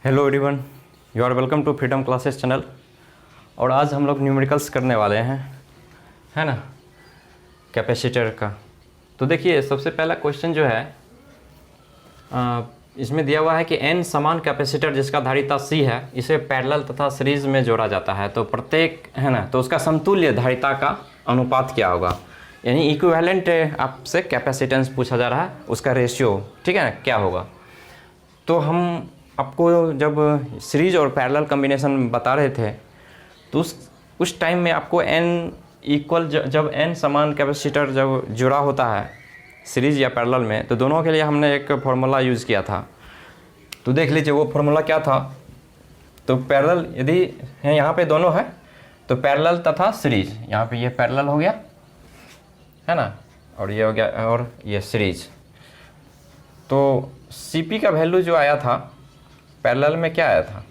Hello everyone, you are welcome to Freedom Classes channel. और आज हम लोग न्यूमेरिकल्स करने वाले हैं, है ना, कैपेसिटर का। तो देखिए, सबसे पहला क्वेश्चन जो है इसमें दिया हुआ है कि n समान कैपेसिटर जिसका धारिता C है, इसे पैरेलल तथा सीरीज में जोड़ा जाता है। तो प्रत्येक, है ना, तो उसका समतुल्य धारिता का अनुपात क्या होगा, यानी इक्विवेलेंट आपसे कैपेसिटेंस पूछा जा रहा है, उसका रेशियो, ठीक है ना, क्या होगा। तो हम आपको जब सीरीज और पैरेलल कॉम्बिनेशन बता रहे थे तो उस टाइम में आपको n इक्वल, जब n समान कैपेसिटर जब जुड़ा होता है सीरीज या पैरेलल में, तो दोनों के लिए हमने एक फार्मूला यूज़ किया था। तो देख लीजिए वो फार्मूला क्या था। तो पैरेलल यदि है, यहाँ पे दोनों है, तो पैरेलल तथा सीरीज, यहाँ पे ये पैरेलल हो गया, है ना, और ये हो गया, और ये सीरीज। तो Cp का वैल्यू जो आया था पैरेलल में, क्या आया था,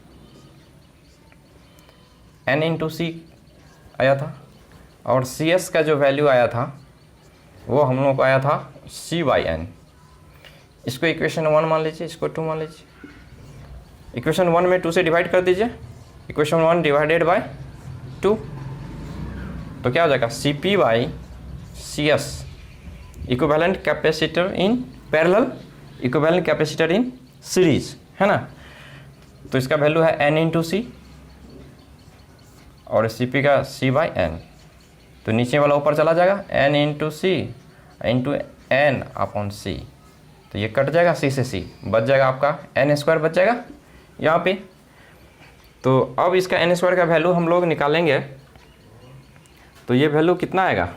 n इंटू सी आया था, और Cs का जो वैल्यू आया था वो हम लोग को आया था C/n। इसको इक्वेशन 1 मान लीजिए, इसको 2 मान लीजिए। इक्वेशन 1 में 2 से डिवाइड कर दीजिए, इक्वेशन 1 डिवाइडेड बाय 2, तो क्या हो जाएगा, Cp/Cs equivalent capacitor in parallel, equivalent capacitor in series, है ना। तो इसका वैल्यू है n इंटू सी और Cp का C/n। तो नीचे वाला ऊपर चला जाएगा, n इंटू सी इंटू n अपॉन सी। तो ये कट जाएगा, c से c बच जाएगा, आपका n² बच जाएगा यहाँ पे। तो अब इसका n² का वैल्यू हम लोग निकालेंगे, तो ये वैल्यू कितना आएगा।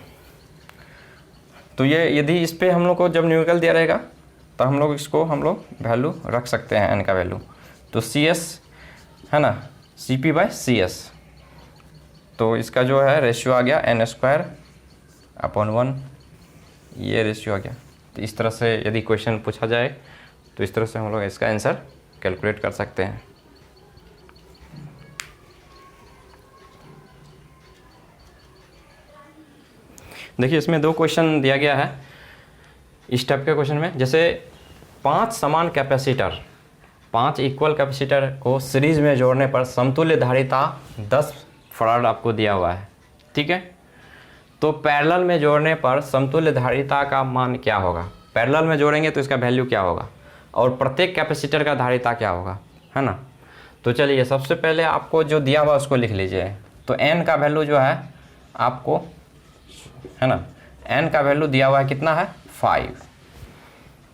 तो ये यदि इस पर हम लोग को जब न्यूमेरिकल दिया रहेगा तो हम लोग इसको वैल्यू रख सकते हैं n का वैल्यू। तो Cs, है ना, Cp/Cs, तो इसका जो है रेशियो आ गया n² अपॉन 1, ये रेशियो आ गया। तो इस तरह से यदि क्वेश्चन पूछा जाए तो इस तरह से हम लोग इसका आंसर कैलकुलेट कर सकते हैं। देखिए, इसमें 2 क्वेश्चन दिया गया है इस टाइप के क्वेश्चन में। जैसे 5 समान कैपेसिटर, 5 इक्वल कैपेसिटर को सीरीज में जोड़ने पर समतुल्य धारिता 10 फराड आपको दिया हुआ है, ठीक है। तो पैरेलल में जोड़ने पर समतुल्य धारिता का मान क्या होगा, पैरेलल में जोड़ेंगे तो इसका वैल्यू क्या होगा, और प्रत्येक कैपेसिटर का धारिता क्या होगा, है ना। तो चलिए, सबसे पहले आपको जो दिया हुआ उसको लिख लीजिए। तो n का वैल्यू जो है आपको, है ना, n का वैल्यू दिया हुआ है कितना है, 5।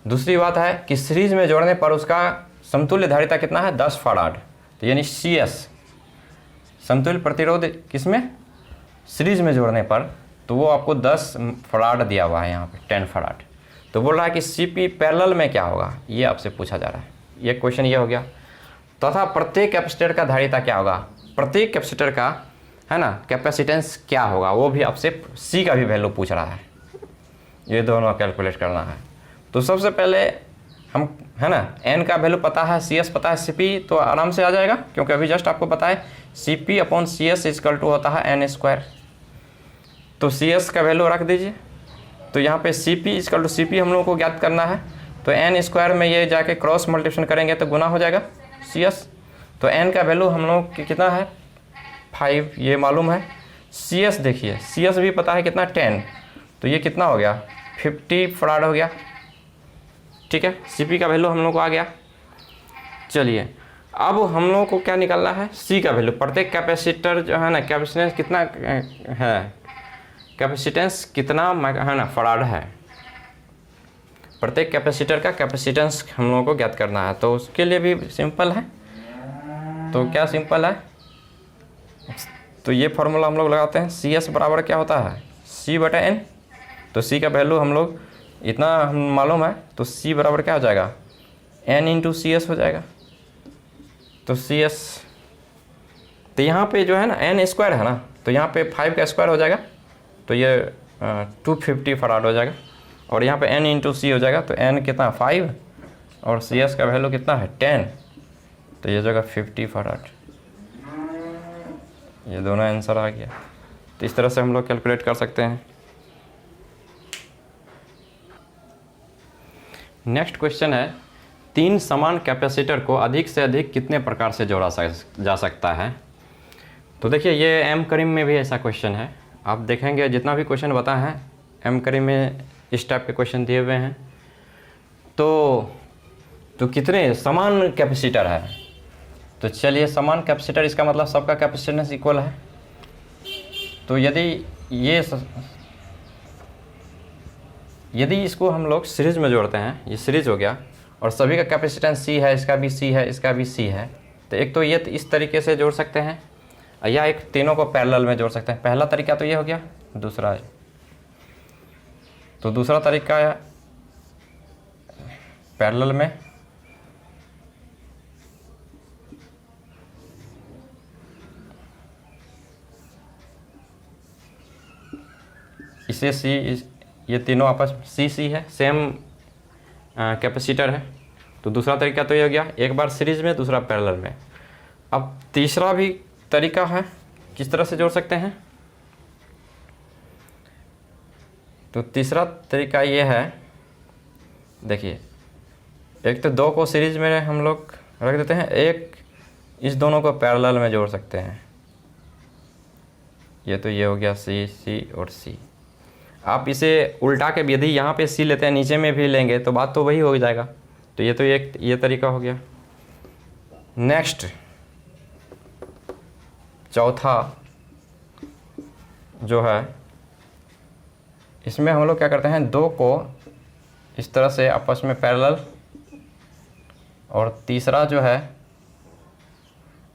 दूसरी बात है कि सीरीज में जोड़ने पर उसका समतुल्य धारिता कितना है, 10 फराड। तो यानी Cs समतुल्य प्रतिरोध किसमें, सीरीज में जोड़ने पर, तो वो आपको 10 फराड दिया हुआ है यहाँ पे, 10 फराड। तो बोल रहा है कि Cp पैरेलल में क्या होगा, ये आपसे पूछा जा रहा है। ये क्वेश्चन ये हो गया। तथा प्रत्येक कैपेसिटर का धारिता क्या होगा, प्रत्येक कैपेसिटर का, है ना, कैपेसिटेंस क्या होगा, वो भी आपसे C का भी वैल्यू पूछ रहा है। ये दोनों कैलकुलेट करना है। तो सबसे पहले हम, है ना, n का वैल्यू पता है, Cs पता है, Cp तो आराम से आ जाएगा, क्योंकि अभी जस्ट आपको पता है Cp/Cs इक्वल टू होता है n²। तो Cs का वैल्यू रख दीजिए। तो यहाँ पे Cp इक्वल टू Cp हम लोगों को ज्ञात करना है। तो n² में ये जाके क्रॉस मल्टीप्लिकेशन करेंगे तो गुना हो जाएगा Cs। तो n का वैल्यू हम लोग कितना है, 5, ये मालूम है। Cs देखिए, Cs भी पता है कितना, 10। तो ये कितना हो गया, 50 फराड हो गया, ठीक है। Cp का वैल्यू हम लोग को आ गया। चलिए, अब हम लोग को क्या निकालना है, C का वैल्यू। प्रत्येक कैपेसिटर जो है ना, कैपेसिटेंस कितना है, कैपेसिटेंस कितना, है ना, फराड है। प्रत्येक कैपेसिटर का कैपेसिटेंस हम लोगों को ज्ञात करना है। तो उसके लिए भी सिंपल है। तो क्या सिंपल है, तो ये फॉर्मूला हम लोग लगाते हैं। Cs बराबर क्या होता है, C/n। तो C का वैल्यू हम लोग इतना मालूम है, तो C बराबर क्या हो जाएगा, n इंटू Cs हो जाएगा। तो Cs, तो यहाँ पे जो है ना n² है ना, तो यहाँ पे 5 का स्क्वायर हो जाएगा, तो ये 250 फराड हो जाएगा। और यहाँ पे n इंटू C हो जाएगा, तो n कितना, 5, और Cs का वैल्यू कितना है, 10, तो ये जगह 50 फराड। ये दोनों आंसर आ गया। तो इस तरह से हम लोग कैलकुलेट कर सकते हैं। नेक्स्ट क्वेश्चन है तीन समान कैपेसिटर को अधिक से अधिक कितने प्रकार से जोड़ा जा सकता है। तो देखिए ये एम करीम में भी ऐसा क्वेश्चन है। आप देखेंगे जितना भी क्वेश्चन बता है एम करीम में इस टाइप के क्वेश्चन दिए हुए हैं। तो कितने समान कैपेसिटर है, तो चलिए समान कैपेसिटर इसका मतलब सबका कैपेसिटेंस इक्वल है। तो यदि इसको हम लोग सीरीज में जोड़ते हैं, ये सीरीज हो गया और सभी का कैपेसिटेंस सी है, इसका भी सी है, इसका भी सी है, तो एक तो ये इस तरीके से जोड़ सकते हैं या एक तीनों को पैरेलल में जोड़ सकते हैं। पहला तरीका तो ये हो गया। दूसरा तरीका है पैरेलल में, इसे सी, ये तीनों आपस सी है, सेम कैपेसिटर है। तो दूसरा तरीका तो ये हो गया, एक बार सीरीज में दूसरा पैरेलल में। अब तीसरा भी तरीका है, किस तरह से जोड़ सकते हैं। तो तीसरा तरीका ये है, देखिए एक तो दो को सीरीज में हम लोग रख देते हैं, एक इस दोनों को पैरेलल में जोड़ सकते हैं। ये हो गया सी और सी। आप इसे उल्टा के भी यदि यहाँ पे सी लेते हैं नीचे में भी लेंगे तो बात तो वही हो जाएगा। तो ये तरीका हो गया। नेक्स्ट चौथा जो है, इसमें हम लोग क्या करते हैं, दो को इस तरह से आपस में पैरेलल, और तीसरा जो है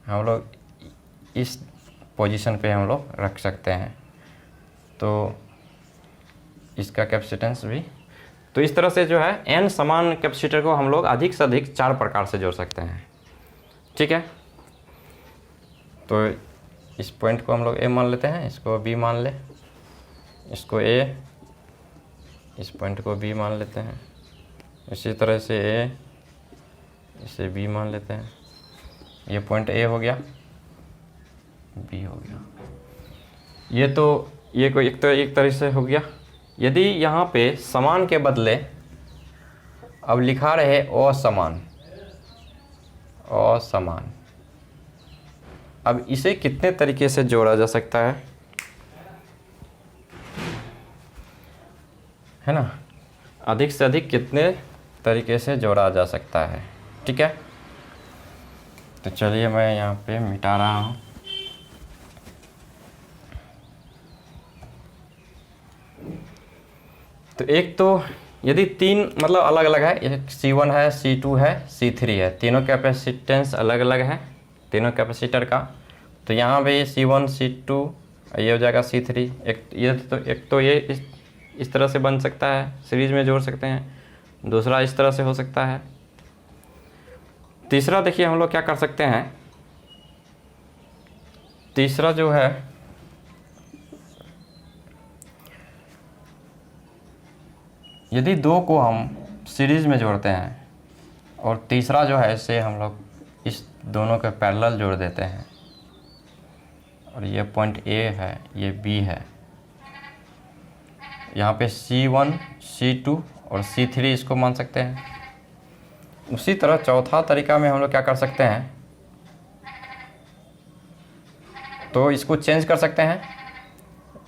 हम लोग इस पोजीशन पे हम लोग रख सकते हैं। तो इसका कैपेसिटेंस भी, तो इस तरह से जो है n समान कैपेसिटर को हम लोग अधिक से अधिक 4 प्रकार से जोड़ सकते हैं। ठीक है, तो इस पॉइंट को हम लोग A मान लेते हैं, इसको B मान ले, इसको A, इस पॉइंट को B मान लेते हैं, इसी तरह से A, इसे B मान लेते हैं। ये पॉइंट A हो गया, B हो गया। ये कोई एक तरह से हो गया। यदि यहाँ पे समान के बदले अब लिखा रहे असमान, अब इसे कितने तरीके से जोड़ा जा सकता है ना, अधिक से अधिक कितने तरीके से जोड़ा जा सकता है। ठीक है, तो चलिए मैं यहाँ पे मिटा रहा हूँ। तो एक तो यदि तीन मतलब अलग अलग है, एक C1 है, C2 है, C3 है, तीनों कैपेसिटेंस अलग अलग है तीनों कैपेसिटर का। तो यहाँ पे C1 C2 ये हो जाएगा C3। एक तो ये इस तरह से बन सकता है, सीरीज में जोड़ सकते हैं। दूसरा इस तरह से हो सकता है। तीसरा देखिए हम लोग क्या कर सकते हैं, तीसरा जो है यदि दो को हम सीरीज में जोड़ते हैं और तीसरा जो है इसे हम लोग इस दोनों के पैरेलल जोड़ देते हैं, और ये पॉइंट A है, ये B है, यहाँ पे C1 C2 और C3 इसको मान सकते हैं। उसी तरह चौथा तरीका में हम लोग क्या कर सकते हैं, तो इसको चेंज कर सकते हैं,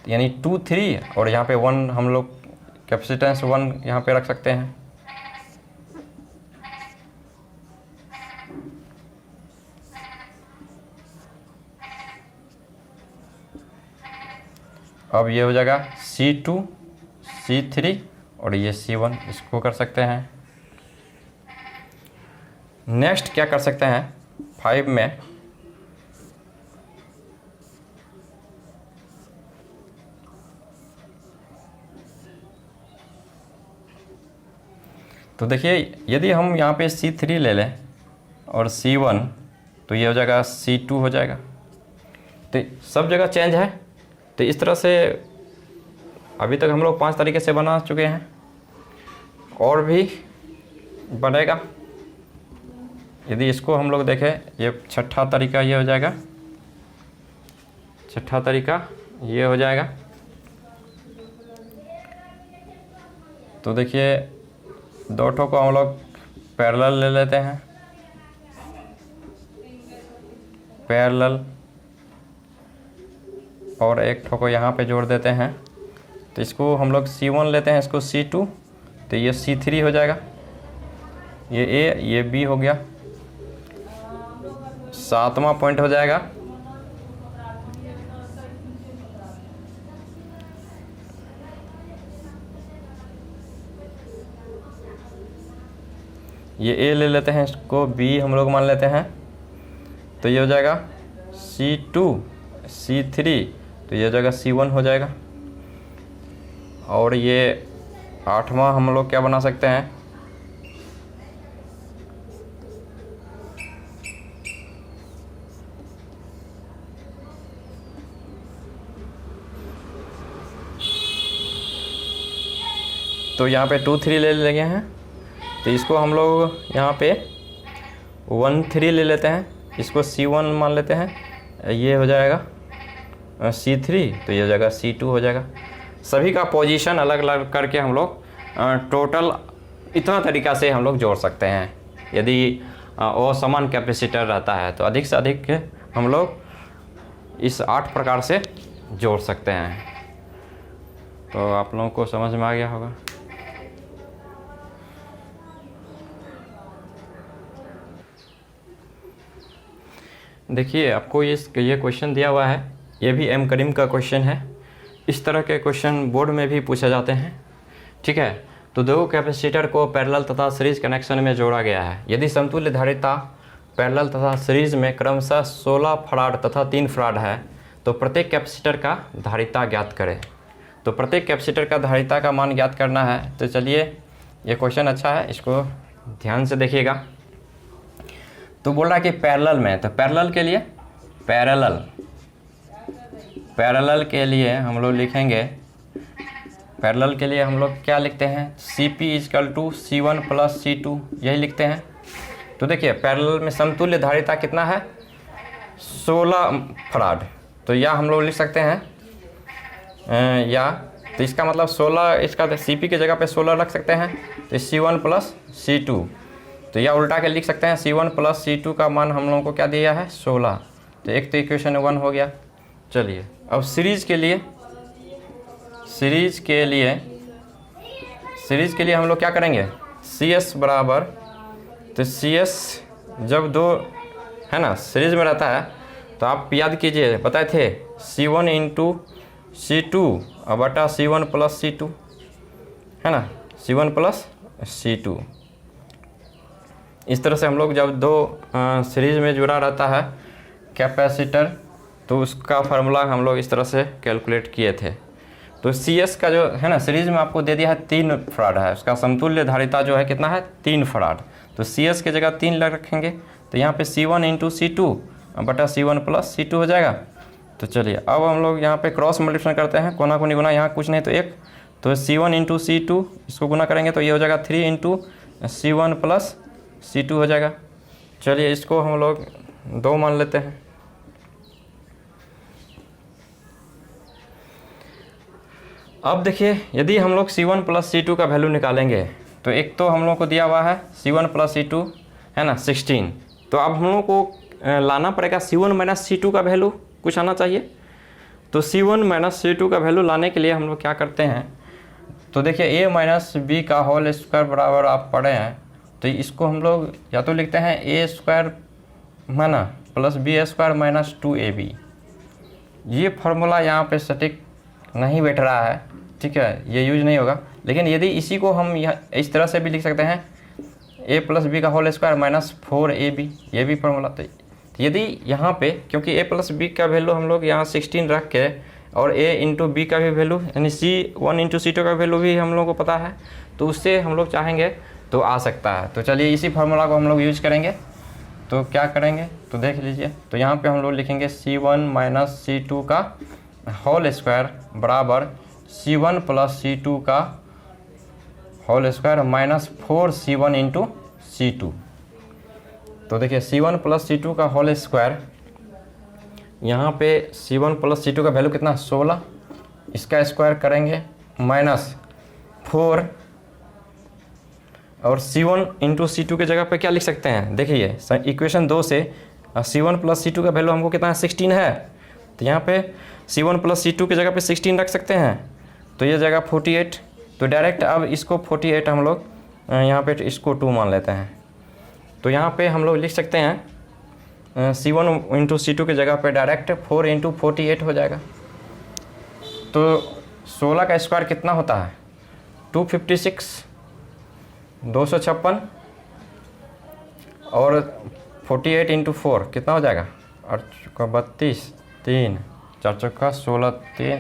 यानी 2 3 और यहाँ पे 1 हम लोग कैपेसिटेंस 1 यहाँ पे रख सकते हैं। अब ये हो जाएगा C2 C3 और ये C1, इसको कर सकते हैं। नेक्स्ट क्या कर सकते हैं 5 में, तो देखिए यदि हम यहाँ पे C3 ले लें और C1, तो ये हो जाएगा C2 हो जाएगा। तो सब जगह चेंज है। तो इस तरह से अभी तक हम लोग 5 तरीके से बना चुके हैं, और भी बनेगा। यदि इसको हम लोग देखें, ये छठा तरीका ये हो जाएगा, छठा तरीका ये हो जाएगा। तो देखिए दो ठो को हम लोग पैरेलल ले लेते हैं, पैरेलल, और एक ठो को यहाँ पे जोड़ देते हैं। तो इसको हम लोग C1 लेते हैं, इसको C2, तो ये C3 हो जाएगा, ये A, ये B हो गया। 7वां पॉइंट हो जाएगा ये A ले लेते हैं, इसको B हम लोग मान लेते हैं, तो ये हो जाएगा C2, C3, तो ये हो जाएगा C1 हो जाएगा। और ये 8वां हम लोग क्या बना सकते हैं, तो यहाँ पे 2 3 ले लेंगे हैं, तो इसको हम लोग यहाँ पे 1 3 ले लेते हैं, इसको C1 मान लेते हैं, ये हो जाएगा C3, तो ये हो जाएगा C2 हो जाएगा। सभी का पोजीशन अलग अलग करके हम लोग टोटल इतना तरीक़ा से हम लोग जोड़ सकते हैं। यदि वो समान कैपेसिटर रहता है तो अधिक से अधिक हम लोग इस 8 प्रकार से जोड़ सकते हैं। तो आप लोगों को समझ में आ गया होगा। देखिए आपको ये क्वेश्चन दिया हुआ है, ये भी एम करीम का क्वेश्चन है। इस तरह के क्वेश्चन बोर्ड में भी पूछे जाते हैं, ठीक है। तो दो कैपेसिटर को पैरेलल तथा सीरीज कनेक्शन में जोड़ा गया है। यदि समतुल्य धारिता पैरेलल तथा सीरीज में क्रमशः 16 फराड तथा 3 फराड है तो प्रत्येक कैपेसिटर का धारिता ज्ञात करें। तो प्रत्येक कैपेसिटर का धारिता का मान ज्ञात करना है। तो चलिए ये क्वेश्चन अच्छा है, इसको ध्यान से देखिएगा। तो बोल रहा है कि पैरेलल में, तो पैरेलल के लिए हम लोग लिखेंगे, पैरेलल के लिए हम लोग क्या लिखते हैं, CP = C1 + C2, यही लिखते हैं। तो देखिए पैरेलल में समतुल्य धारिता कितना है, 16 फराड। तो या हम लोग लिख सकते हैं या, तो इसका मतलब 16, इसका CP की जगह पे 16 रख सकते हैं, तो C1 + C2। तो या उल्टा के लिख सकते हैं, C1 + C2 का मान हम लोगों को क्या दिया है, 16। तो एक तो इक्वेशन 1 हो गया। चलिए अब सीरीज के लिए हम लोग क्या करेंगे, CS बराबर, तो CS जब दो है ना सीरीज में रहता है तो आप याद कीजिए, बताए थे C1 × C2 बटा C1 + C2, है ना, C1 + C2। इस तरह से हम लोग जब दो सीरीज में जुड़ा रहता है कैपेसिटर, तो उसका फार्मूला हम लोग इस तरह से कैलकुलेट किए थे। तो CS का जो है ना सीरीज में आपको दे दिया है 3 फराड है, उसका समतुल्य धारिता जो है कितना है, 3 फराड। तो CS की जगह 3 लग रखेंगे, तो यहाँ पे C1 × C2 बटा C1 + C2 हो जाएगा। तो चलिए अब हम लोग यहाँ पे क्रॉस मल्टीप्लिकेशन करते हैं, कोना कोनी गुना, यहाँ कुछ नहीं तो 1, तो C1 × C2 इसको गुना करेंगे तो ये हो जाएगा 3 × C1 + C2 हो जाएगा। चलिए इसको हम लोग 2 मान लेते हैं। अब देखिए यदि हम लोग C1 + C2 का वैल्यू निकालेंगे, तो एक तो हम लोग को दिया हुआ है C1 + C2 है ना 16। तो अब हम लोग को लाना पड़ेगा C1 - C2 का वैल्यू कुछ आना चाहिए। तो C1 - C2 का वैल्यू लाने के लिए हम लोग क्या करते हैं, तो देखिए A - B का होल स्क्वायर बराबर आप पढ़े हैं, तो इसको हम लोग या तो लिखते हैं A² है ना + B² - 2AB। ये फार्मूला यहाँ पे सटीक नहीं बैठ रहा है, ठीक है, ये यूज नहीं होगा। लेकिन यदि इसी को हम इस तरह से भी लिख सकते हैं, A + B का होल स्क्वायर - 4AB, ये भी फार्मूला। तो यदि यहाँ पे क्योंकि A + B का वैल्यू हम लोग यहाँ 16 रख के, और A × B का भी वैल्यू यानी C1 × C2 का वैल्यू भी हम लोग को पता है, तो उससे हम लोग चाहेंगे तो आ सकता है। तो चलिए इसी फार्मूला को हम लोग यूज करेंगे। तो क्या करेंगे, तो देख लीजिए, तो यहाँ पे हम लोग लिखेंगे C1 - C2 का होल स्क्वायर बराबर C1 + C2 का होल स्क्वायर - 4C1 × C2। तो देखिए C1 + C2 का होल स्क्वायर, यहाँ पे C1 + C2 का वैल्यू कितना, 16, इसका स्क्वायर करेंगे -4 और C1 इंटू C2 के जगह पे क्या लिख सकते हैं, देखिए इक्वेशन 2 से C1 प्लस C2 का वैल्यू हमको कितना है 16 है, तो यहाँ पे C1 प्लस C2 की जगह पे 16 रख सकते हैं, तो ये जगह 48। तो डायरेक्ट अब इसको 48 हम लोग यहाँ पे इसको 2 मान लेते हैं, तो यहाँ पे हम लोग लिख सकते हैं C1 इंटू C2 की जगह पे डायरेक्ट 4 इंटू 48 हो जाएगा। तो 16 का स्क्वायर कितना होता है 256, 256 और 48 इंटू 4 कितना हो जाएगा 8 चौका 32, 3 4 चौका 16, 3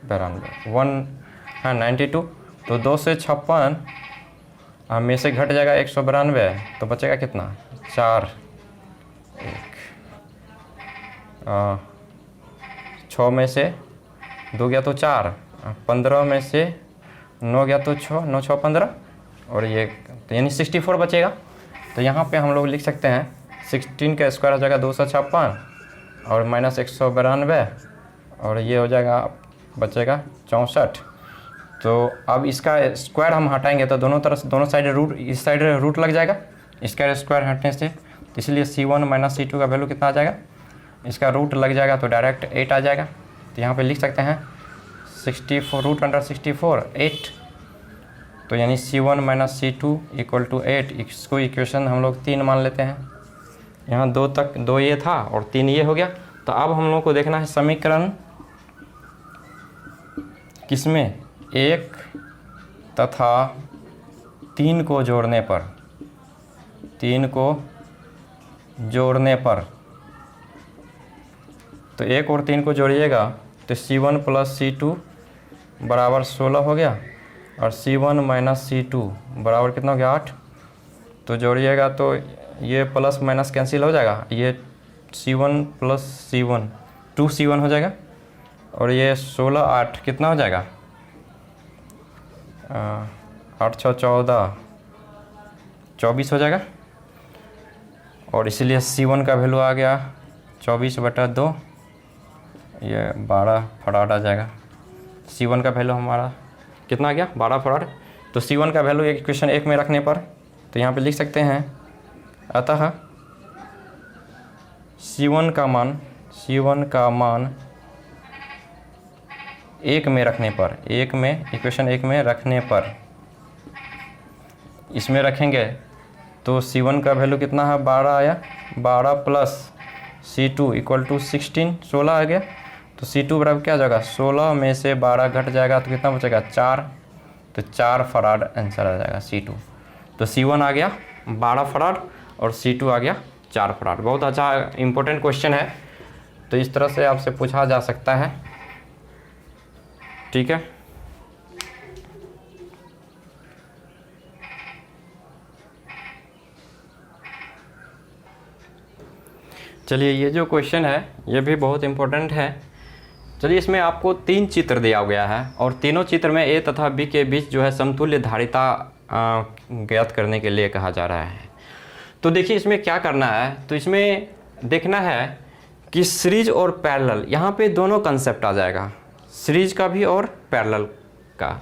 92, 192। तो 2 से 56 में से घट जाएगा 192, तो बचेगा कितना 4, 6 में से 2 गया तो 4, 15 में से 9 गया तो 6, 9 6 15 और ये तो यानी 64 बचेगा। तो यहाँ पे हम लोग लिख सकते हैं 16 का स्क्वायर हो जाएगा 256 और माइनस 192 और ये हो जाएगा बचेगा 64। तो अब इसका स्क्वायर हम हटाएंगे तो दोनों तरफ दोनों साइड रूट, इस साइड रूट लग जाएगा इसका स्क्वायर हटने से, तो इसलिए C1 माइनस C2 का वैल्यू कितना आ जाएगा, इसका रूट लग जाएगा तो डायरेक्ट 8 आ जाएगा। तो यहाँ पे लिख सकते हैं 64 रूट अंडर 64 8, तो यानी C1 minus C2 equal to 8। इसको इक्वेशन हम लोग 3 मान लेते हैं, यहाँ 2 तक 2 ये था और 3 ये हो गया। तो अब हम लोग को देखना है समीकरण किसमें 1 तथा 3 को जोड़ने पर, 3 को जोड़ने पर, तो 1 और 3 को जोड़िएगा तो C1 प्लस C2 बराबर 16 हो गया और C1 माइनस C2 बराबर कितना हो गया 8। तो जोड़िएगा तो ये प्लस माइनस कैंसिल हो जाएगा, ये C1 प्लस C1 2C1 हो जाएगा और ये 16 8 कितना हो जाएगा 8 6 14 24 हो जाएगा और इसलिए C1 का वैल्यू आ गया 24/2, ये 12 फराड आ जाएगा। C1 का वैल्यू हमारा कितना आ गया 12 फराड। तो C1 का वैल्यू इक्वेशन 1 में रखने पर तो यहाँ पे लिख सकते हैं अतः C1 का मान 1 में रखने पर, 1 में इक्वेशन 1 में रखने पर इसमें रखेंगे तो C1 का वैल्यू कितना है 12 आया, 12 प्लस C2 इक्वल टू 16 आ गया। तो C2 बराबर क्या जाएगा 16 में से 12 घट जाएगा तो कितना बचेगा 4, तो 4 फराड आंसर आ जाएगा C2। तो C1 आ गया 12 फराड और C2 आ गया 4 फराड। बहुत अच्छा इंपॉर्टेंट क्वेश्चन है, तो इस तरह से आपसे पूछा जा सकता है, ठीक है। चलिए ये जो क्वेश्चन है ये भी बहुत इम्पोर्टेंट है। चलिए इसमें आपको 3 चित्र दिया गया है और तीनों चित्र में A तथा B के बीच जो है समतुल्य धारिता ज्ञात करने के लिए कहा जा रहा है। तो देखिए इसमें क्या करना है, तो इसमें देखना है कि सीरीज और पैरेलल, यहाँ पे दोनों कंसेप्ट आ जाएगा, सीरीज का भी और पैरेलल का।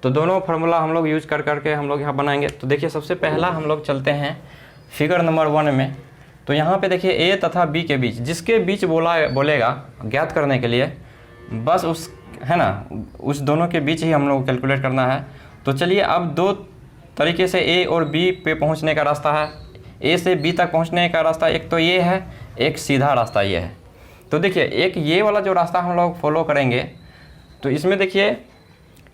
तो दोनों फार्मूला हम लोग यूज कर करके हम लोग यहाँ बनाएंगे। तो देखिए सबसे पहला हम लोग चलते हैं फिगर नंबर 1 में। तो यहाँ पे देखिए A तथा B के बीच, जिसके बीच बोलेगा ज्ञात करने के लिए, बस उस है ना उस दोनों के बीच ही हम लोग कैलकुलेट करना है। तो चलिए अब 2 तरीके से A और B पे पहुँचने का रास्ता है, A से B तक पहुँचने का रास्ता एक तो ये है, एक सीधा रास्ता ये है। तो देखिए एक ये वाला जो रास्ता हम लोग फॉलो करेंगे तो इसमें देखिए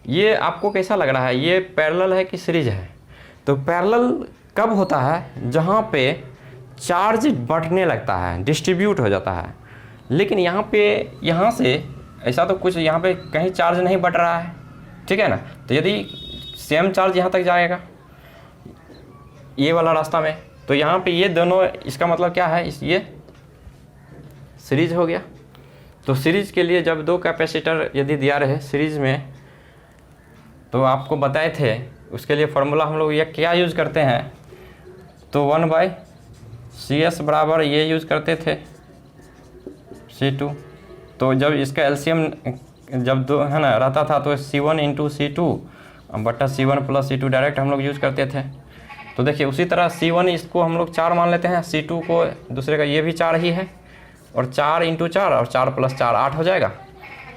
ये आपको कैसा लग रहा है, ये पैरेलल है कि सीरीज है। तो पैरेलल कब होता है जहाँ पे चार्ज बढ़ने लगता है, डिस्ट्रीब्यूट हो जाता है। लेकिन यहाँ से ऐसा तो कुछ यहाँ पे कहीं चार्ज नहीं बढ़ रहा है, ठीक है ना। तो यदि सेम चार्ज यहाँ तक जाएगा ये वाला रास्ता में, तो यहाँ पे ये दोनों, इसका मतलब क्या है, ये सीरीज हो गया। तो सीरीज के लिए जब 2 कैपेसिटर यदि दिया रहे सीरीज में, तो आपको बताए थे उसके लिए फार्मूला हम लोग ये क्या यूज़ करते हैं, तो 1/CS बराबर ये यूज़ करते थे C2। तो जब इसका एलसीएम जब 2 है ना रहता था तो C1 इंटू C2 बटा C1 प्लस C2 डायरेक्ट हम लोग यूज़ करते थे। तो देखिए उसी तरह C1 इसको हम लोग 4 मान लेते हैं, C2 को दूसरे का ये भी 4 ही है, और 4 × 4 और 4 + 4 8 हो जाएगा।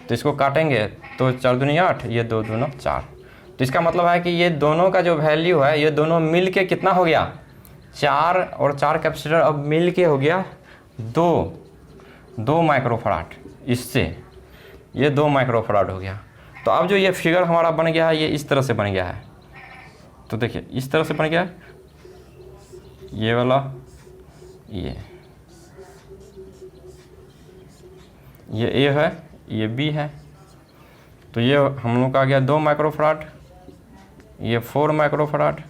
तो इसको काटेंगे तो 4 दूनी 8, ये 2 दूना 4। तो इसका मतलब है कि ये दोनों का जो वैल्यू है ये दोनों मिल के कितना हो गया, 4 और 4 कैपेसिटर अब मिल के हो गया 2 माइक्रोफराड। इससे ये 2 माइक्रोफराड हो गया। तो अब जो ये फिगर हमारा बन गया है ये इस तरह से बन गया है। तो देखिए इस तरह से बन गया है, ये वाला ये ए है, ये बी है। तो ये हम लोग का आ गया 2 माइक्रोफराड, ये 4 माइक्रोफराड।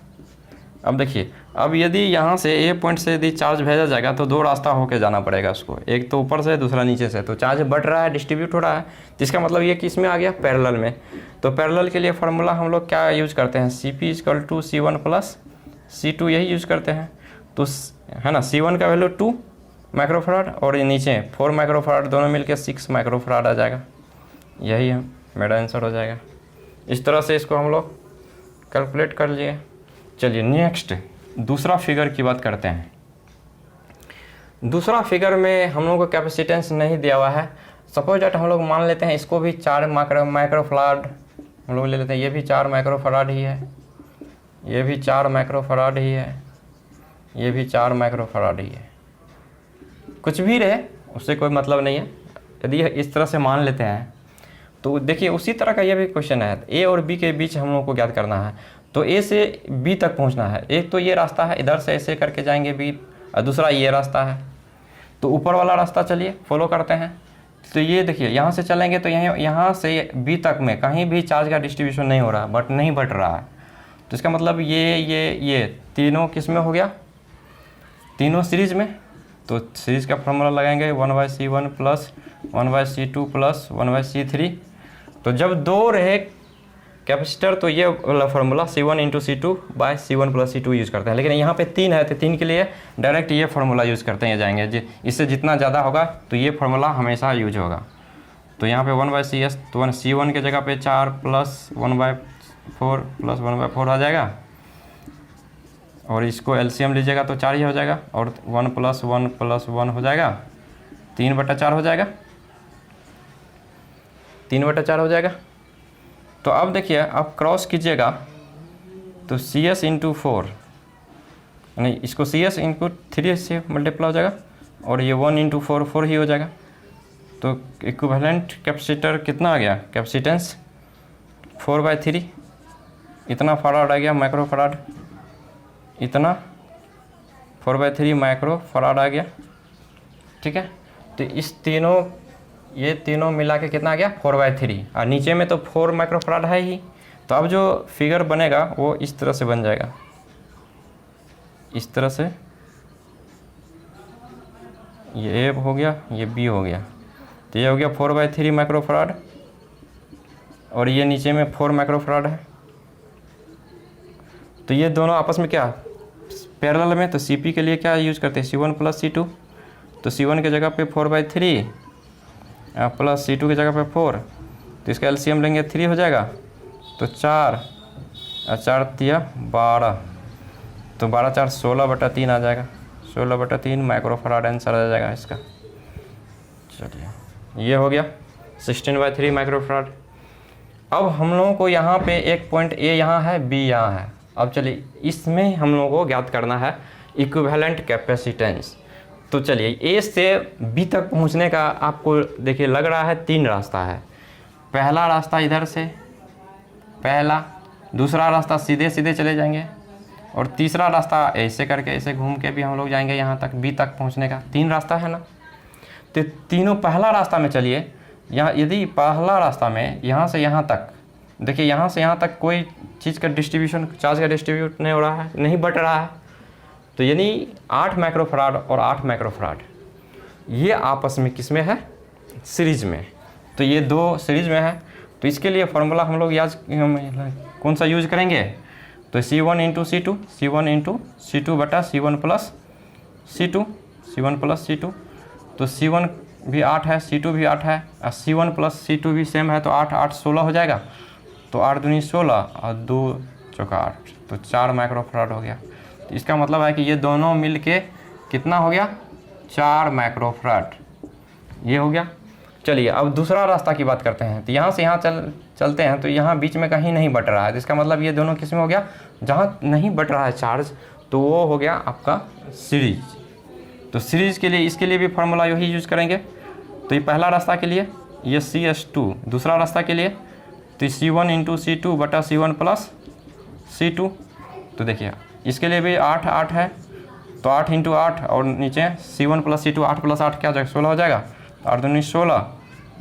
अब देखिए, अब यदि यहाँ से ए पॉइंट से यदि चार्ज भेजा जाएगा तो 2 रास्ता होके जाना पड़ेगा उसको, एक तो ऊपर से दूसरा नीचे से। तो चार्ज बढ़ रहा है, डिस्ट्रीब्यूट हो रहा है, जिसका मतलब ये किस में आ गया, पैरेलल में। तो पैरेलल के लिए फार्मूला हम लोग क्या यूज़ करते हैं, CP = C1 + C2, यही यूज़ करते हैं। तो है ना, C1 का वैल्यू 2 माइक्रोफराड और ये नीचे 4 माइक्रोफराड, दोनों मिलकर 6 माइक्रोफराड आ जाएगा। यही है मेरा आंसर हो जाएगा। इस तरह से इसको हम लोग कैलकुलेट कर लिए। चलिए नेक्स्ट दूसरा फिगर की बात करते हैं। दूसरा फिगर में हम लोग को कैपेसिटेंस नहीं दिया हुआ है। सपोज दैट हम लोग मान लेते हैं इसको भी 4 माइक्रोफराड हम लोग ले लेते हैं। ये भी 4 माइक्रोफराड ही है, ये भी 4 माइक्रोफराड ही है, ये भी 4 माइक्रोफराड ही है। कुछ भी रहे उससे कोई मतलब नहीं है। यदि इस तरह से मान लेते हैं तो देखिए उसी तरह का ये भी क्वेश्चन है। ए और बी के बीच हम लोग को ज्ञात करना है। तो ए से बी तक पहुंचना है। एक तो ये रास्ता है, इधर से ऐसे करके जाएंगे बी, और दूसरा ये रास्ता है। तो ऊपर वाला रास्ता चलिए फॉलो करते हैं। तो ये देखिए यहाँ से चलेंगे तो यहाँ से बी तक में कहीं भी चार्ज का डिस्ट्रीब्यूशन नहीं हो रहा, बट नहीं बढ़ रहा है। तो इसका मतलब ये तीनों किस में हो गया, तीनों सीरीज में। तो सीरीज का फॉर्मूला लगाएंगे 1/C1 + 1/C2 + 1/C3। तो जब 2 रहे कैपेसिटर तो ये वाला formula C1 × C2/C1 + C2 use करते हैं। लेकिन यहाँ पे 3 है तो 3 के लिए डायरेक्ट ये फार्मूला यूज़ करते हैं जाएंगे। इससे जितना ज़्यादा होगा तो ये फार्मूला हमेशा यूज होगा। तो यहाँ पे 1/CS, तो C1 के जगह पे 4 + 1/4 + 1/4 आ जाएगा, और इसको LCM लीजिएगा तो 4 ही हो जाएगा, और 1 + 1 + 1 हो जाएगा, 3/4 हो जाएगा, 3/4 हो जाएगा। तो अब देखिए आप क्रॉस कीजिएगा तो CS × 4, नहीं इसको CS × 3 से मल्टीप्लाई हो जाएगा, और ये 1 × 4 4 ही हो जाएगा। तो इक्विवेलेंट कैपेसिटर कितना आ गया, कैपेसिटेंस 4/3, इतना फराड आ गया माइक्रोफराड, इतना 4/3 माइक्रोफराड आ गया। ठीक है, तो इस ये तीनों मिला के कितना आ गया, 4/3, और नीचे में तो 4 माइक्रोफराड है ही। तो अब जो फिगर बनेगा वो इस तरह से बन जाएगा, इस तरह से। ये ए हो गया, ये बी हो गया। तो ये हो गया 4/3 माइक्रोफराड, और ये नीचे में 4 माइक्रोफराड है। तो ये दोनों आपस में क्या पैरेलल में। तो CP के लिए क्या यूज़ करते हैं, C1 + C2। तो C1 के जगह पे 4/3 + C2 की जगह पे 4, तो इसका LCM लेंगे 3 हो जाएगा। तो 4 और 4 × 12, तो 12 × 4 = 16/3 आ जाएगा, 16/3 माइक्रोफराड आंसर आ जाएगा इसका। चलिए ये हो गया 16/3 माइक्रोफराड। अब हम लोगों को यहाँ पे एक पॉइंट A यहाँ है, B यहाँ है। अब चलिए इसमें हम लोगों को ज्ञात करना है इक्विवेलेंट कैपेसिटेंस। तो चलिए A से B तक पहुंचने का आपको देखिए लग रहा है 3 रास्ता है। पहला रास्ता इधर से, पहला, दूसरा रास्ता सीधे सीधे चले जाएंगे, और तीसरा रास्ता ऐसे करके ऐसे घूम के भी हम लोग जाएंगे यहाँ तक, B तक पहुंचने का 3 रास्ता है ना। तो तीनों पहला रास्ता में चलिए, यहाँ यदि पहला रास्ता में यहाँ से यहाँ तक देखिए, यहाँ से यहाँ तक कोई चीज़ का डिस्ट्रीब्यूशन, चार्ज का डिस्ट्रीब्यूट नहीं हो रहा है, नहीं बढ़ रहा है। तो यानी 8 माइक्रोफराड और 8 माइक्रोफराड ये आपस में किस में है, सीरीज में। तो ये 2 सीरीज में है। तो इसके लिए फार्मूला हम लोग कौन सा यूज करेंगे, तो C1 × C2, C1 × C2 बटा C1 + C2, C1 + C2। तो C1 भी 8 है, C2 भी 8 है, और C1 + C2 भी सेम है। तो 8 8 16 हो जाएगा। तो 8 दूनी 16 और 2 चौका 8, तो 4 माइक्रोफराड हो गया। तो इसका मतलब है कि ये दोनों मिल के कितना हो गया, 4 माइक्रोफराड ये हो गया। चलिए अब दूसरा रास्ता की बात करते हैं। तो यहाँ से यहाँ चलते हैं तो यहाँ बीच में कहीं नहीं बट रहा है, तो इसका मतलब ये दोनों किस में हो गया, जहाँ नहीं बट रहा है चार्ज तो वो हो गया आपका सीरीज। तो सीरीज के लिए इसके लिए भी फार्मूला यही यूज़ करेंगे। तो ये पहला रास्ता के लिए ये CS2, दूसरा रास्ता के लिए तो C1 इंटू C2 बटा C1 प्लस C2। तो देखिए इसके लिए भी 8 8 है, तो 8 इंटू 8 और नीचे C1 प्लस C2, 8 प्लस 8 क्या हो जाएगा, 16 हो जाएगा। 8 दूनी 16,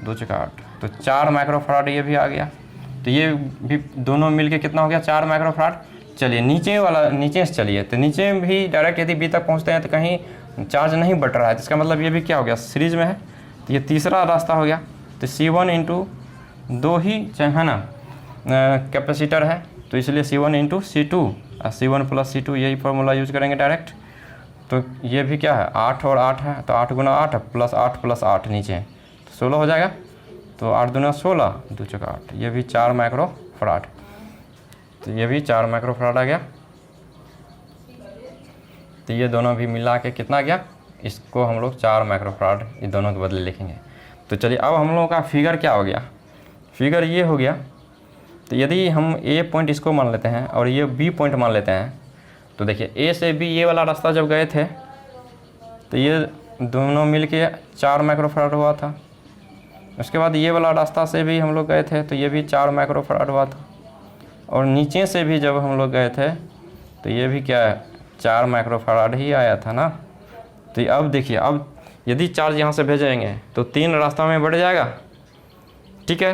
2 चौका 8, तो 4 माइक्रोफराड ये भी आ गया। तो ये भी दोनों मिलके कितना हो गया, 4 माइक्रोफराड। चलिए नीचे वाला, नीचे से चलिए, तो नीचे भी डायरेक्ट यदि बी तक पहुँचते हैं तो कहीं चार्ज नहीं बट रहा है, जिसका मतलब ये भी क्या हो गया, सीरीज में है। तो ये तीसरा रास्ता हो गया। तो C1 इंटू 2 ही है ना कैपेसिटर है, तो इसलिए C1 इंटू C2 और C1 प्लस C2 यही फार्मूला यूज करेंगे डायरेक्ट। तो ये भी क्या है, 8 और 8 है, तो 8 गुना 8 प्लस 8 नीचे तो 16 हो जाएगा। तो 8 दूना 16, 2 चौका 8, ये भी 4 माइक्रोफराड। तो ये भी 4 माइक्रोफराड आ गया। तो ये दोनों भी मिला के कितना गया, इसको हम लोग 4 माइक्रोफराड ये दोनों के बदले लिखेंगे। तो चलिए अब हम लोगों का फिगर क्या हो गया, फिगर ये हो गया। तो यदि हम ए पॉइंट इसको मान लेते हैं और ये बी पॉइंट मान लेते हैं, तो देखिए ए से बी ये वाला रास्ता जब गए थे तो ये दोनों मिल के 4 माइक्रोफराड हुआ था। उसके बाद ये वाला रास्ता से भी हम लोग गए थे तो ये भी 4 माइक्रोफराड हुआ था, और नीचे से भी जब हम लोग गए थे तो ये भी क्या है, 4 माइक्रोफराड ही आया था ना। तो अब देखिए, अब यदि चार्ज यहाँ से भेजेंगे तो 3 रास्ता में बढ़ जाएगा, ठीक है।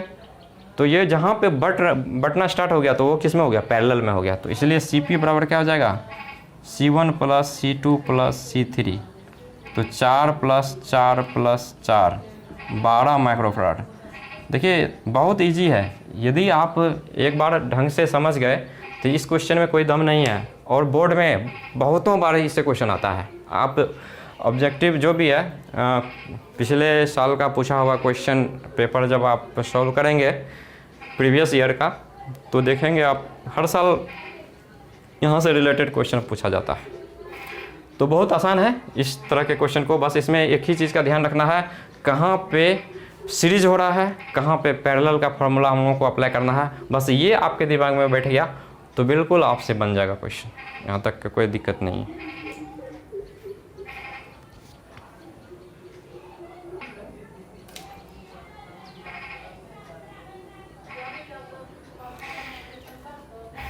तो ये जहाँ पे बटना स्टार्ट हो गया तो वो किस में हो गया, पैरेलल में हो गया। तो इसलिए CP बराबर क्या हो जाएगा, C1 plus C2 plus C3, तो 4 प्लस 4 प्लस 4 12 माइक्रोफराड। देखिए बहुत इजी है, यदि आप एक बार ढंग से समझ गए तो इस क्वेश्चन में कोई दम नहीं है, और बोर्ड में बहुतों बार इससे क्वेश्चन आता है। आप ऑब्जेक्टिव जो भी है पिछले साल का पूछा हुआ क्वेश्चन पेपर जब आप सॉल्व करेंगे प्रीवियस ईयर का, तो देखेंगे आप हर साल यहाँ से रिलेटेड क्वेश्चन पूछा जाता है। तो बहुत आसान है इस तरह के क्वेश्चन को, बस इसमें एक ही चीज़ का ध्यान रखना है, कहाँ पे सीरीज हो रहा है, कहाँ पे पैरेलल का फॉर्मूला हम लोगों को अप्लाई करना है। बस ये आपके दिमाग में बैठ गया तो बिल्कुल आपसे बन जाएगा क्वेश्चन, यहाँ तक कोई दिक्कत नहीं है।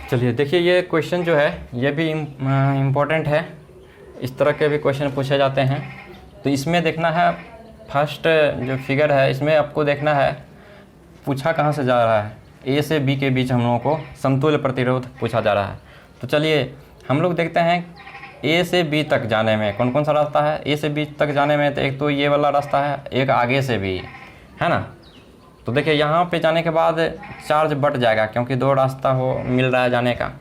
चलिए देखिए, ये क्वेश्चन जो है ये भी इम्पोर्टेंट है, इस तरह के भी क्वेश्चन पूछे जाते हैं। तो इसमें देखना है, फर्स्ट जो फिगर है इसमें आपको देखना है पूछा कहाँ से जा रहा है, ए से बी के बीच हम लोगों को समतुल्य प्रतिरोध पूछा जा रहा है। तो चलिए हम लोग देखते हैं ए से बी तक जाने में कौन कौन सा रास्ता है। ए से बी तक जाने में तो एक तो ये वाला रास्ता है, एक आगे से भी है ना। तो देखिए यहाँ पे जाने के बाद चार्ज बट जाएगा, क्योंकि 2 रास्ता हो मिल रहा है जाने का,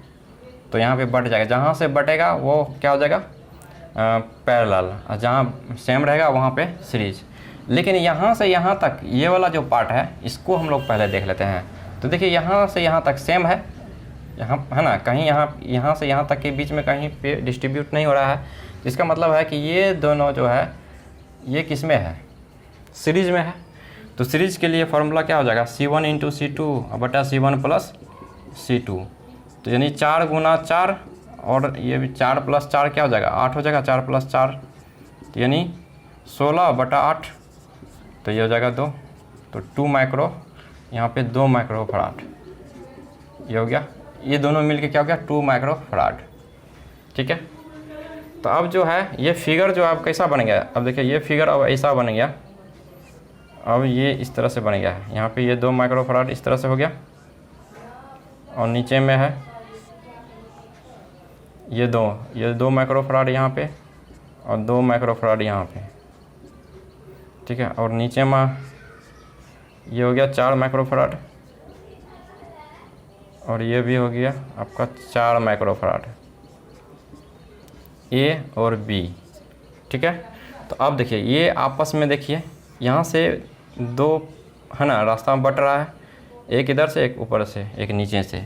तो यहाँ पे बट जाएगा। जहाँ से बटेगा वो क्या हो जाएगा, पैरेलल, और जहाँ सेम रहेगा वहाँ पे सीरीज। लेकिन यहाँ से यहाँ तक ये वाला जो पार्ट है इसको हम लोग पहले देख लेते हैं। तो देखिए यहाँ से यहाँ तक सेम है, यहाँ है ना, कहीं यहाँ से यहाँ तक के बीच में कहीं पे डिस्ट्रीब्यूट नहीं हो रहा है। इसका मतलब है कि ये दोनों जो है ये किस में है, सीरीज में है। तो सीरीज के लिए फार्मूला क्या हो जाएगा, C1 इंटू C2 बटा C1 प्लस C2। तो यानी 4 गुना 4 और ये भी 4 प्लस 4 क्या हो जाएगा, 8 हो जाएगा, 4 प्लस 4 तो यानी 16 बटा 8, तो ये हो जाएगा 2। तो 2 माइक्रो, यहाँ पे 2 माइक्रोफराड ये हो गया। ये दोनों मिलके क्या हो गया, 2 माइक्रोफराड, ठीक है। तो अब जो है ये फिगर जो आप कैसा बन गया, अब देखिए ये फिगर अब ऐसा बन गया, अब ये इस तरह से बन गया है। यहाँ पे ये 2 माइक्रोफराड इस तरह से हो गया, और नीचे में है ये 2 माइक्रोफराड यहाँ पे और 2 माइक्रोफराड यहाँ पे, ठीक है। और नीचे में ये हो गया 4 माइक्रोफराड, और ये भी हो गया आपका 4 माइक्रोफराड, ए और बी, ठीक है। तो अब देखिए ये आपस में देखिए यहाँ से 2 है ना रास्ता में बट रहा है, एक इधर से एक ऊपर से एक नीचे से।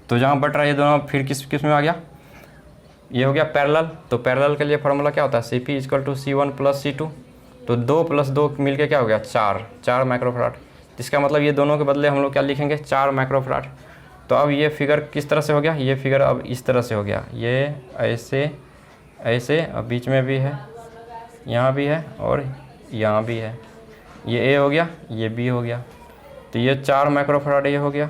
तो जहाँ बट रहा है ये दोनों फिर किस में आ गया, ये हो गया पैरेलल। तो पैरेलल के लिए फार्मूला क्या होता है, C P equal to C one plus C two. तो 2 + 2 मिल के क्या हो गया 4 माइक्रोफराड। जिसका मतलब ये दोनों के बदले हम लोग क्या लिखेंगे 4 माइक्रोफराड। तो अब ये फिगर किस तरह से हो गया, ये फिगर अब इस तरह से हो गया, ये ऐसे ऐसे, अब बीच में भी है, यहाँ भी है और यहाँ भी है। ये ए हो गया, ये बी हो गया। तो ये 4 माइक्रोफराड ये हो गया,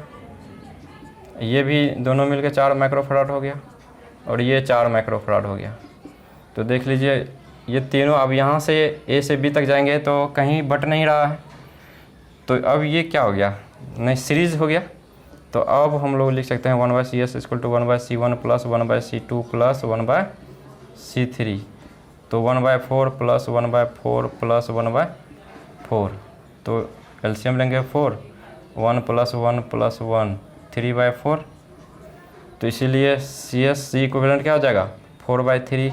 ये भी दोनों मिलके 4 माइक्रोफराड हो गया और ये 4 माइक्रोफराड हो गया। तो देख लीजिए ये तीनों अब यहाँ से ए से बी तक जाएंगे तो कहीं बट नहीं रहा है। तो अब ये क्या हो गया, नहीं सीरीज़ हो गया। तो अब हम लोग लिख सकते हैं 1/CS equal to 1/C1 plus 1/C2 plus 1/C3। तो 1/4 प्लस 1/4 प्लस 1/4। तो एलसीएम लेंगे 4, 1 + 1 + 1 3/4। तो इसीलिए सी इक्विवेलेंट क्या हो जाएगा 4/3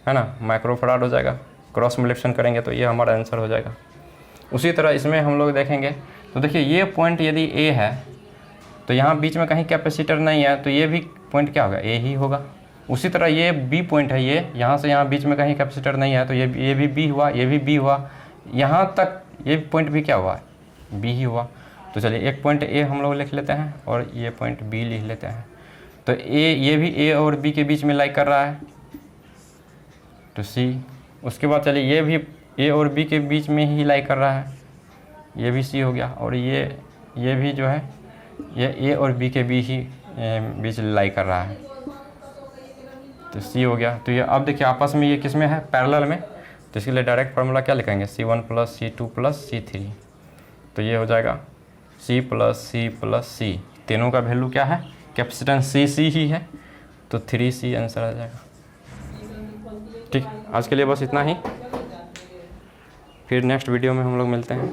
है ना, माइक्रोफराड हो जाएगा। क्रॉस मल्टीप्लिकेशन करेंगे तो ये हमारा आंसर हो जाएगा। उसी तरह इसमें हम लोग देखेंगे तो देखिए ये पॉइंट यदि ए है तो यहाँ बीच में कहीं कैपेसिटर नहीं है तो ये भी पॉइंट क्या होगा ए ही होगा। उसी तरह ये बी पॉइंट है, ये यहाँ से यहाँ बीच में कहीं कैपेसिटर नहीं है तो ये भी बी हुआ, ये भी बी हुआ, यहाँ तक ये पॉइंट भी क्या हुआ बी ही हुआ। तो चलिए एक पॉइंट ए हम लोग लिख लेते हैं और ये पॉइंट बी लिख लेते हैं। तो ये भी ए और बी के बीच में लाइक कर रहा है तो सी। उसके बाद चलिए ये भी ए और बी के बीच में ही लाइक कर रहा है, ये भी सी हो गया। और ये भी जो है ये ए और बी के बीच लाइक कर रहा है तो सी हो गया। तो ये अब देखिए आपस में ये किस में है पैरेलल में। तो इसके लिए डायरेक्ट फार्मूला क्या लिखेंगे C1 + C2 + C3। तो ये हो जाएगा C + C + C। तीनों का वैल्यू क्या है कैपेसिटेंस C ही है तो 3C आंसर आ जाएगा। ठीक, आज के लिए बस इतना ही, फिर नेक्स्ट वीडियो में हम लोग मिलते हैं।